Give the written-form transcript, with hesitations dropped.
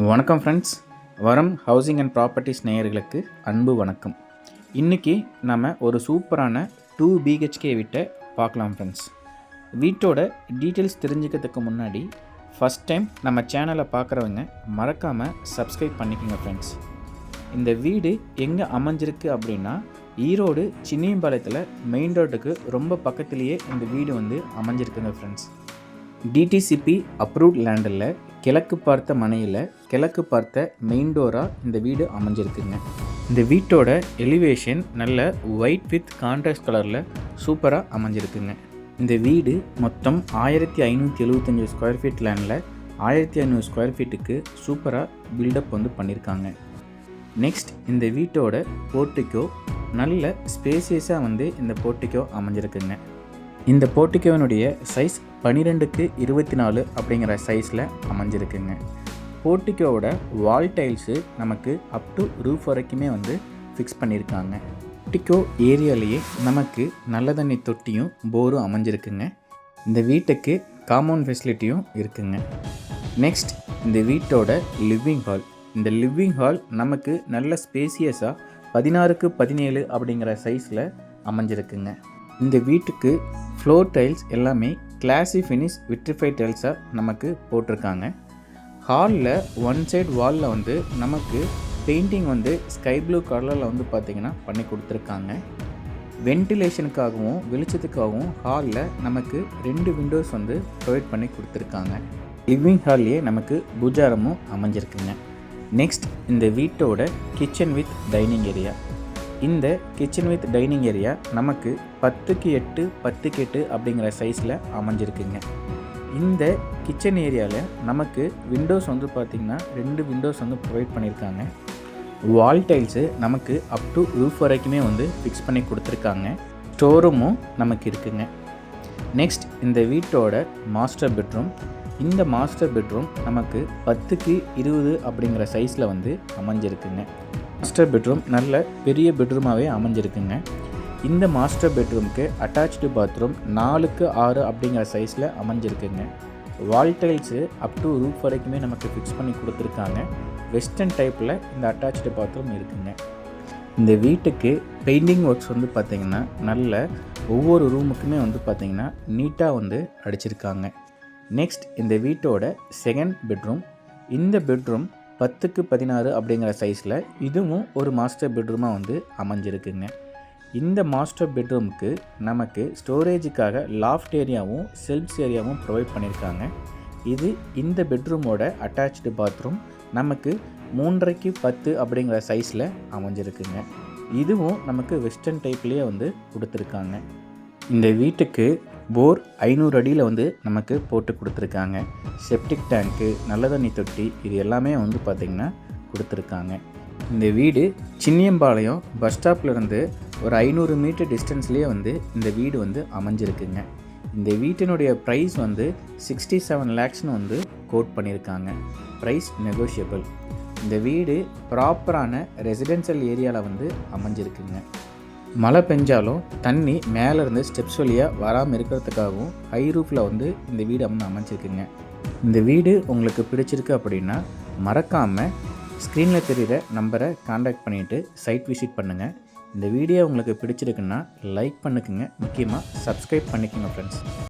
வணக்கம் ஃப்ரெண்ட்ஸ். வரம் housing and properties நேயர்களுக்கு அன்பு வணக்கம். இன்றைக்கி நம்ம ஒரு சூப்பரான 2 BHK வீட்டை பார்க்கலாம் ஃப்ரெண்ட்ஸ். வீட்டோட டீட்டெயில்ஸ் தெரிஞ்சுக்கிறதுக்கு முன்னாடி ஃபஸ்ட் டைம் நம்ம சேனலை பார்க்குறவங்க மறக்காமல் சப்ஸ்கிரைப் பண்ணிக்கோங்க ஃப்ரெண்ட்ஸ். இந்த வீடு எங்கே அமைஞ்சிருக்கு அப்படின்னா ஈரோடு சின்னியம்பாளையத்தில் மெயின் ரோட்டுக்கு ரொம்ப பக்கத்துலேயே இந்த வீடு அமைஞ்சிருக்குங்க ஃப்ரெண்ட்ஸ். டிடிசிபி அப்ரூவ்ட் லேண்டில் கிழக்கு பார்த்த மனையில் கிழக்கு பார்த்த மெயின் டோராக இந்த வீடு அமைஞ்சிருக்குங்க. இந்த வீட்டோட எலிவேஷன் நல்ல ஒயிட் வித் கான்ட்ராஸ்ட் கலரில் சூப்பராக அமைஞ்சிருக்குங்க. இந்த வீடு மொத்தம் 1575 ஸ்கொயர் ஃபீட் லேண்டில் 1500 ஸ்கொயர் ஃபீட்டுக்கு சூப்பராக பில்டப் பண்ணியிருக்காங்க. நெக்ஸ்ட் இந்த வீட்டோட போர்ட்டிக்கோ நல்ல ஸ்பேசியஸாக இந்த போர்ட்டிக்கோ அமைஞ்சிருக்குங்க. இந்த போர்ட்டிக்கோவினுடைய சைஸ் 12x24 அப்படிங்கிற சைஸில் அமைஞ்சிருக்குங்க. போர்ட்டிக்கோவோட வால் டைல்ஸு நமக்கு அப் டு ரூஃப் வரைக்குமே ஃபிக்ஸ் பண்ணியிருக்காங்க. போர்ட்டிக்கோ ஏரியாலேயே நமக்கு நல்ல தண்ணி தொட்டியும் போரும் அமைஞ்சிருக்குங்க. இந்த வீட்டுக்கு காம்பவுண்ட் ஃபெசிலிட்டியும் இருக்குங்க. நெக்ஸ்ட் இந்த வீட்டோட லிவிங் ஹால். இந்த லிவிங் ஹால் நமக்கு நல்ல ஸ்பேசியஸாக 16x17 அப்படிங்கிற சைஸில் அமைஞ்சிருக்குங்க. இந்த வீட்டுக்கு ஃப்ளோர் டைல்ஸ் எல்லாமே கிளாசி ஃபினிஷ் விட்ரிஃபைட் டைல்ஸாக நமக்கு போட்டிருக்காங்க. ஹாலில் ஒன் சைடு வாலில் நமக்கு பெயிண்டிங் ஸ்கை ப்ளூ கலரில் பார்த்திங்கன்னா பண்ணி கொடுத்துருக்காங்க. வென்டிலேஷனுக்காகவும் வெளிச்சத்துக்காகவும் ஹாலில் நமக்கு 2 விண்டோஸ் ப்ரொவைட் பண்ணி கொடுத்துருக்காங்க. லிவிங் ஹால்லேயே நமக்கு பூஜாரமும் அமைஞ்சிருக்குங்க. நெக்ஸ்ட் இந்த வீட்டோட கிச்சன் வித் டைனிங் ஏரியா. இந்த கிச்சன் வித் டைனிங் ஏரியா நமக்கு 10x8 10x8 அப்படிங்கிற சைஸில் அமைஞ்சிருக்குங்க. இந்த கிச்சன் ஏரியாவில் நமக்கு விண்டோஸ் பார்த்திங்கன்னா 2 விண்டோஸ் ப்ரொவைட் பண்ணியிருக்காங்க. வால் டைல்ஸு நமக்கு அப் டு ரூஃப் வரைக்குமே ஃபிக்ஸ் பண்ணி கொடுத்துருக்காங்க. ஸ்டோரூமும் நமக்கு இருக்குங்க. நெக்ஸ்ட் இந்த வீட்டோட மாஸ்டர் பெட்ரூம். இந்த மாஸ்டர் பெட்ரூம் நமக்கு 10x20 அப்படிங்கிற சைஸில் அமைஞ்சிருக்குங்க. மாஸ்டர் பெட்ரூம் நல்ல பெரிய பெட்ரூமாகவே அமைஞ்சிருக்குங்க. இந்த மாஸ்டர் பெட்ரூமுக்கு அட்டாச்டு பாத்ரூம் 4x6 அப்படிங்கிற சைஸில் அமைஞ்சிருக்குங்க. வால் டைல்ஸு அப் டு ரூஃப் வரைக்குமே நமக்கு ஃபிக்ஸ் பண்ணி கொடுத்துருக்காங்க. வெஸ்டர்ன் டைப்பில் இந்த அட்டாச்டு பாத்ரூம் இருக்குங்க. இந்த வீட்டுக்கு பெயிண்டிங் ஒர்க்ஸ் பார்த்திங்கன்னா நல்ல ஒவ்வொரு ரூமுக்குமே பார்த்திங்கன்னா நீட்டாக அடிச்சிருக்காங்க. நெக்ஸ்ட் இந்த வீட்டோட செகண்ட் பெட்ரூம். இந்த பெட்ரூம் 10x16 அப்படிங்கிற சைஸில் இதுவும் ஒரு மாஸ்டர் பெட்ரூமாக அமைஞ்சிருக்குங்க. இந்த மாஸ்டர் பெட்ரூமுக்கு நமக்கு ஸ்டோரேஜுக்காக லாஃப்ட் ஏரியாவும் செல்ஃப்ஸ் ஏரியாவும் ப்ரொவைட் பண்ணியிருக்காங்க. இது இந்த பெட்ரூமோட அட்டாச்டு பாத்ரூம் நமக்கு 3x10 அப்படிங்கிற சைஸில் அமைஞ்சிருக்குங்க. இதுவும் நமக்கு வெஸ்டர்ன் டைப்லேயே கொடுத்துருக்காங்க. இந்த வீட்டுக்கு போர் 500 அடியில் நமக்கு போட்டு கொடுத்துருக்காங்க. செப்டிக் டேங்க்கு, நல்ல தண்ணி தொட்டி இது எல்லாமே பார்த்திங்கன்னா கொடுத்துருக்காங்க. இந்த வீடு சின்னியம்பாளையம் பஸ் ஸ்டாப்லேருந்து ஒரு 500 மீட்டர் டிஸ்டன்ஸ்லேயே இந்த வீடு அமைஞ்சிருக்குங்க. இந்த வீட்டினுடைய ப்ரைஸ் 67 lakhsனு கோட் பண்ணியிருக்காங்க. Price negotiable. இந்த வீடு ப்ராப்பரான ரெசிடென்ஷியல் ஏரியாவில் அமைஞ்சிருக்குங்க. மழை பெஞ்சாலும் தண்ணி மேலேருந்து ஸ்டெப்ஸ் வழியாக வராமல் இருக்கிறதுக்காகவும் ஹை ரூஃபில் இந்த வீடு அமைஞ்சிருக்குங்க. இந்த வீடு உங்களுக்கு பிடிச்சிருக்கு அப்படின்னா மறக்காமல் ஸ்க்ரீனில் தெரிகிற நம்பரை காண்டாக்ட் பண்ணிவிட்டு சைட் விசிட் பண்ணுங்கள். இந்த வீடியோ உங்களுக்கு பிடிச்சிருக்குன்னா லைக் பண்ணுக்குங்க. முக்கியமாக சப்ஸ்கிரைப் பண்ணிக்கோங்க ஃப்ரெண்ட்ஸ்.